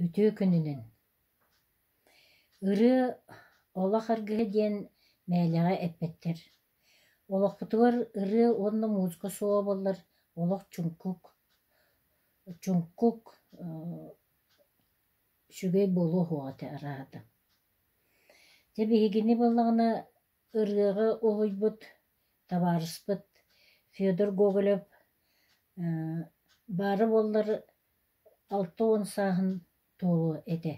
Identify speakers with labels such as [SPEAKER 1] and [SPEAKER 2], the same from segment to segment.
[SPEAKER 1] үтүү күнүнен. Ыры олақ аргыһы диэн мээлэҕэ эппэттэр. Олохпутугар ыры онно музыка суоҕа боллар, олох чуҥкук сүгэй болуу хуоҕата араата. Тэ биһигини боллаҕына ырыаҕа оһуйбут, табаарыспыт Федор Гоголев бары боллар 6-10 сааһын туолу этэ.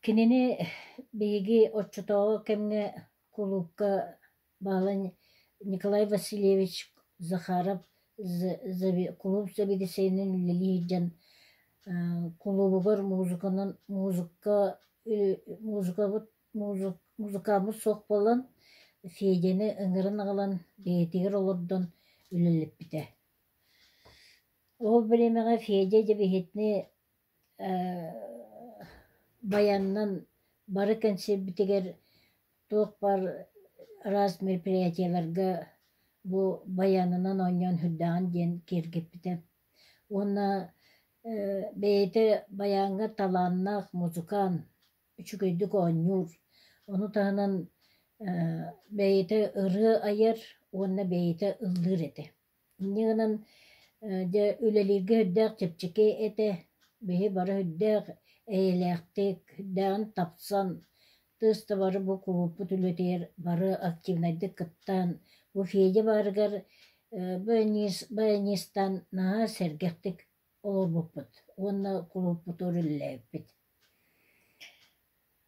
[SPEAKER 1] Кинини биһиги отчутоҕо кэмҥэ кулупка баалан Николай Васильевич Захаров кулуп забидесейнин лилиһиджан кулубугар музыкабыт суох болан Федяны ыҥырын аҕалан бэйэтигэр олордон үлэллиппитэ. Ол билимэҕэ Федя дьэбиһитини баяннан бары концертбитигэр туох бар раз мероприятияларга бу баянынан оонньоон хүрдэҕин диэн кииргиппитэ. Уонна бэйэтэ баянга талааннаах музыкаан үчүгөйдүк оонньуур. Ону таһынан бэйэтэ ыры айар, уонна бэйэтэ ыллыыр этэ. Иннигинан үлэлииргэ хүддээх чэпчэки этэ, биһи бары хүддээх эйэлээхтик, хүддээгин тапсан, тыыста бары бу кулуппут үлэтигэр бары активнайдык кыттаан, бу Федя баарыгар баянистан наһаа сэргэхтик олорбуппут, уонна кулуппутуор үлэлээбиппит.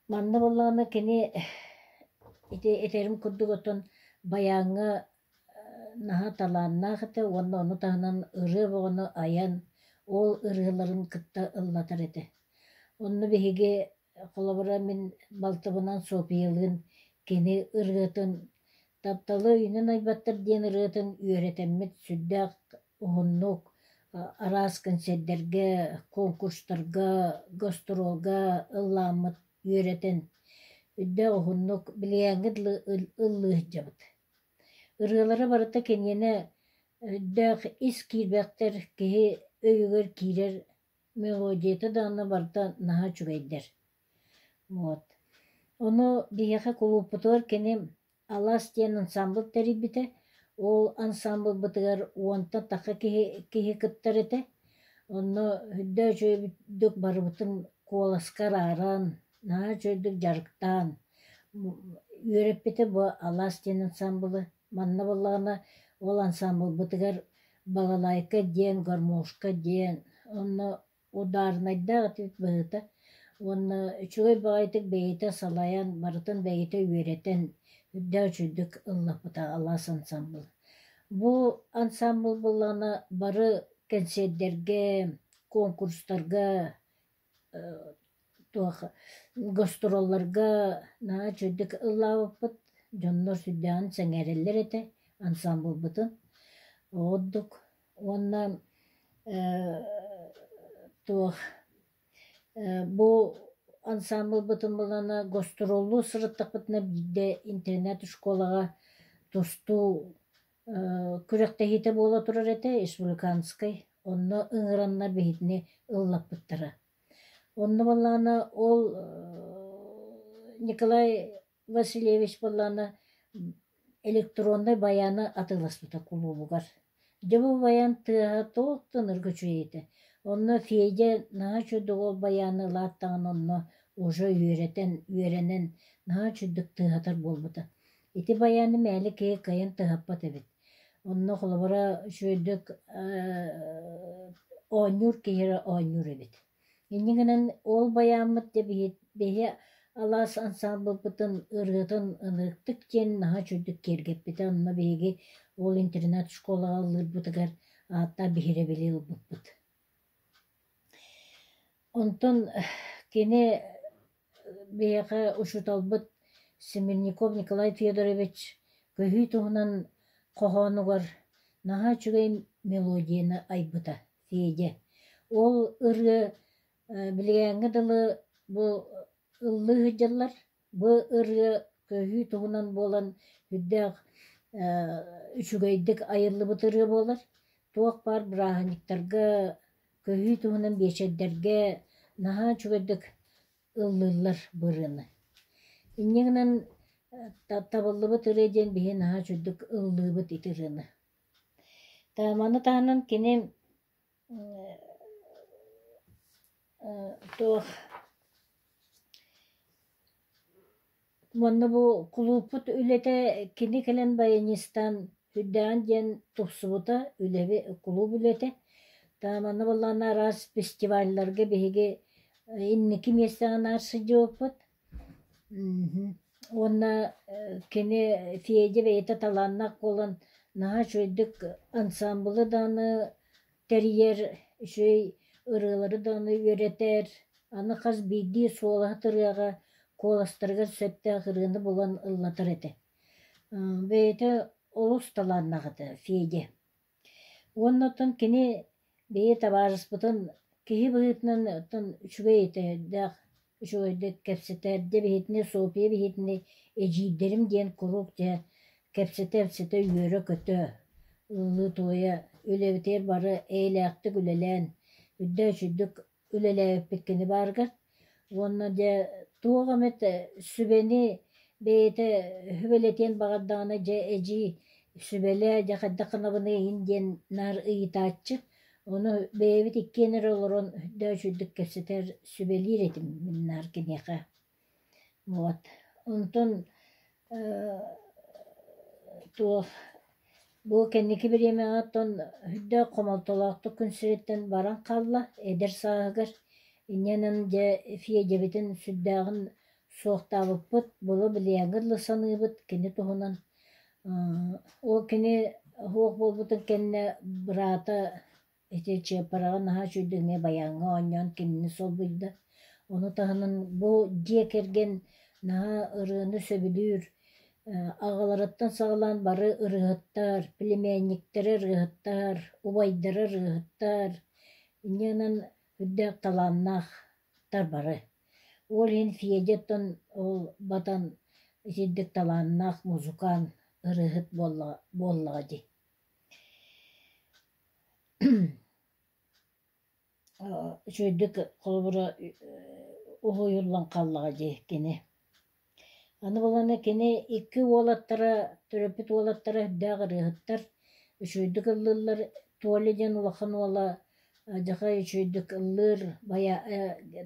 [SPEAKER 1] Манна боллаҕына кини этерим курдук отон баяҥҥа наһаа талааннаах этэ, уонна ону таһынан ырыа боҕону аян, ол ырыаларын кытта ыллатар этэ. Онно биһиги холобура мин балтыбынан суопиылыын кини ырыатын тапталы үйүнэн айбаттар диэн ырыатын үөрэтэммит сүрдээх уһуннук араас концерттерге, конкурстарга, гастролга ыллааммыт үөрэтэн үддээх уһуннук билиэҥҥит ыллыыһыдьабыт. Ырыалара барыта киниэне үддээх ис киирбэхтэр киһи өйүгөр киирэр мелодиэта даанна барыта наһаа чүгэйдэр. Вот. Ону биһиэхэ кулууппутугар кини Алас диэн ансамбль тэрибитэ, ол ансамбль бытыгар уонта тахха киһи кыттар этэ. Онно хүддэ чөйбүттүк барыбытын куоласкар ааран, наһаа чөйдүк жарыктаан үөрэппитэ бу Алас диэн ансамблы. Манна боллаҕына ол ансамбль бытыгар балалайка диэн, гармошка диэн, онно удаарнайдаах этибит быһыта. Уонна үчүгэй баҕайтык бэйэтэ салайан барытын бэйэтэ үөрэтэн үддээх чүйдүк ыллаппыта Алас ансамбль. Бу ансамбль боллаҕына бары концерттерге, конкурстарга, туох гастролларга наһаа чүйдүк ыллаабыппыт. Дьоннор сүрдэҕин сэҥээрэллэр этэ ансамбль бытын. Ооддук. Уонна туох бу ансамбль бытын болана гастроллу сырыттахпытына биирдэ интернет школаҕа тустуу күрэхтэһиитэ буола турар этэ республиканскай. Онно ыҥыраннар биһитини ыллаппыттара. Онно боллаана ол Николай Васильевич боллаана электронной баяны атыыласпыта кулуубугар. Дьабы баян тыаһа тоохтун ыргычуйэйэтэ. Онно Федя наһаа чүрдүк ол баяны лааттаҕын онно уже үөрэнэн наһаа чүрдүк тыаһатар буолбута. Ити баяны мэли киһи кайан тыһаппат эбит. Онно холобура чүрдүк оонньуур киһири оонньуур эбит. Иннигинэн ол баяаммыт дэ биһи Алас ансамбль бытын ырыатын ыныктык диэн наһаа чүрдүк киэргэппитэ. Онно биһиги ол интернет школаҕа ыллырбытыгар аатта биһирэбили ылбыппыт. Онтон кини биэхэ учуталбыт Семенников Николай Федорович көһүү туһунан хоһоонугар наһаа чүгэй мелодияны айбыта Федя. Ол ыры билигэҥҥэ дылы бу ыллыыһыдьаллар, бу ыры көһүү туһунан буолан хүрдээх үчүгэйдик айыллыбыт ырыа буолар. Туох бар бырааһыниктарга Көһүй туһунан биэчэддэргэ наһаа чүгэддик ыллыыллар бырыны. Иннигинен табыллыбыт ыры диэн биһи наһаа чүрдүк ыллыыбыт итырыны. Тааманы таанан кини туох манна бу кулууппут үлете кини келен баянистан хүддаан диэн тупсубута үлеби кулууп үлете. Тааманы боллаана раз фестивальларга биһиги инники местаганаар сыдьыаппыт. Онна кини фиэдэ бэйэтэ талааннаах буолан наһаа чүөйдүк ансамблы дааны терьер үчүгэй ырыылары дааны үөретэр аны хас биирдии суолаһа тырыаҕа куоластарыгар сөптээх ырыаны булан ыллатар этэ. Бэйэтэ олус талааннаҕата фиэдэ. Уоннотон кини бэйэ табаарыспытын киһи быһыытынан оттон үчүгэй этэ үчүгэйдик кэпсэтэрдэ биһитини суопия биһитини эдьииддэрим диэн курук дьэ кэпсэтэ үөрэ көтө ыллыы туойа үлэбитээр бары эйлээхтик үлэлээн үддэ үчүдүк үлэлээппит кини бааргар. Уонна дьэ туоҕамыт сүбэни бэйэтэ хүбэлэтиэн баҕардаҕына дьэ эдьии сүбэлэ дьэ хайдаххынабыны иин диэн наар ыйытааччы. Onu beyevit ikkenir olurun da çürdük kepseter sübeliğir etim minnar kinyağa. Вот. Ondan tuğ bu kendiki bir yemeğe attan hüdde komaltalaktı künsiretten baran kalla eder sağıgar. İnyanın de fiye cebetin süddağın soğuktavıp bıt bulu bileğirli sanıbıt kini tuğunan. O kini hoğuk bulbutun kendine bırata ete çeparağa naha çürdüğüme bayağı onyan kinini sol buydu. Onu tahanın bu diye kergen naha ırığını söbülür. Ağalarıttan sağlan barı ırığıttar, plemennikleri ırığıttar, ubaydırı ırığıttar. İnyanın hüddek talannak tar barı. Ol hin fiyedetten ol batan hüddek talannak muzukan ırığıt bollağıdı. Şöydük kolbura uhuyullan kallağı kini. Anı bolana kini iki olattara, töröpüt olattara hüddağır ıhıttar. Şöydük ıllılar tuvaliden ulakın ola jaha şöydük ıllır baya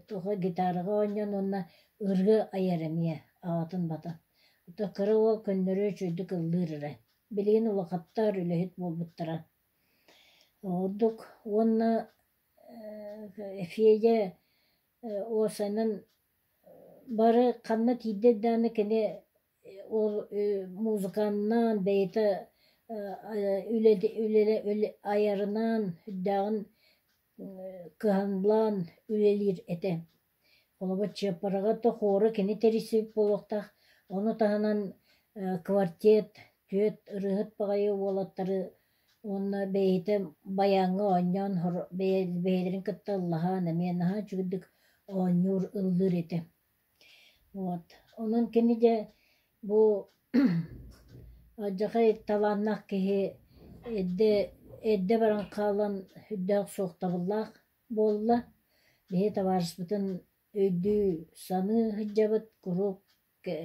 [SPEAKER 1] toha gitarıga onyan onna ırgı ayaramiya ağatın batan. Uta kırı ol könnörü şöydük ıllır. Bilgin ulakattar ülehit bolbuttara. Olduk onna Fiyece o senin barı kanna tiddeddanı kene o muzikandan beyte üle ayarından hüddağın kıhanlan ülelir ete. Onu bat çaparağa da horu kene terisip bolokta onu tahanan kvartet tüet rıhıt bagayı olatları Onu beyte bayağı onyan beylerin kıtta Allah'a nemen ha çürdük onyur ıldır eti. Onun kendi bu acayip talannak ki edde baran kalan hüddağ soğuktabıllah bolla. Behe tavarız bütün ödü sanı hıcabıt kuruk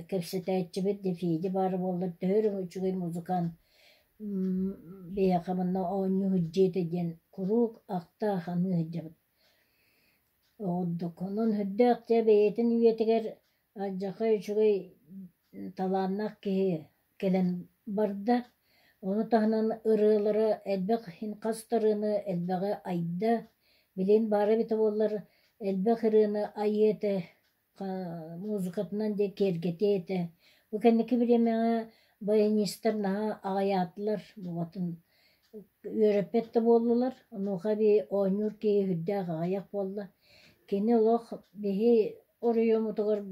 [SPEAKER 1] kepsetayetçibit defiyeci barı bolla. Töhürüm üçügey muzukan beyakamınna onyu hüccet edin kuruk akta hanı hıccabıt. Olduk. Onun hüddağ beyetin üyetiger acayip üçügey talannak ki gelen barda. Onu tahnan ırıları elbek hinkastarını elbeğe ayda bilen bari bita bollar elbek ırığını ayete muzikatından de kergete ete. Bu kendiki bir yemeğe bayanistler naha ağayatlar bu batın öğrepet de bollular. Onu bir oynur ki hüddağ ağayak bolla. Kene olaq bihi oraya mutugar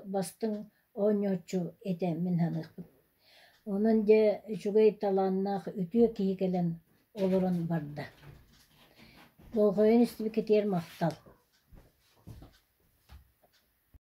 [SPEAKER 1] bastın oynurçu ete min hanıqbın. Onun de şugay talannak ütüye kihi gelen olurun barda. Bolgoyun istibi keter mahtal.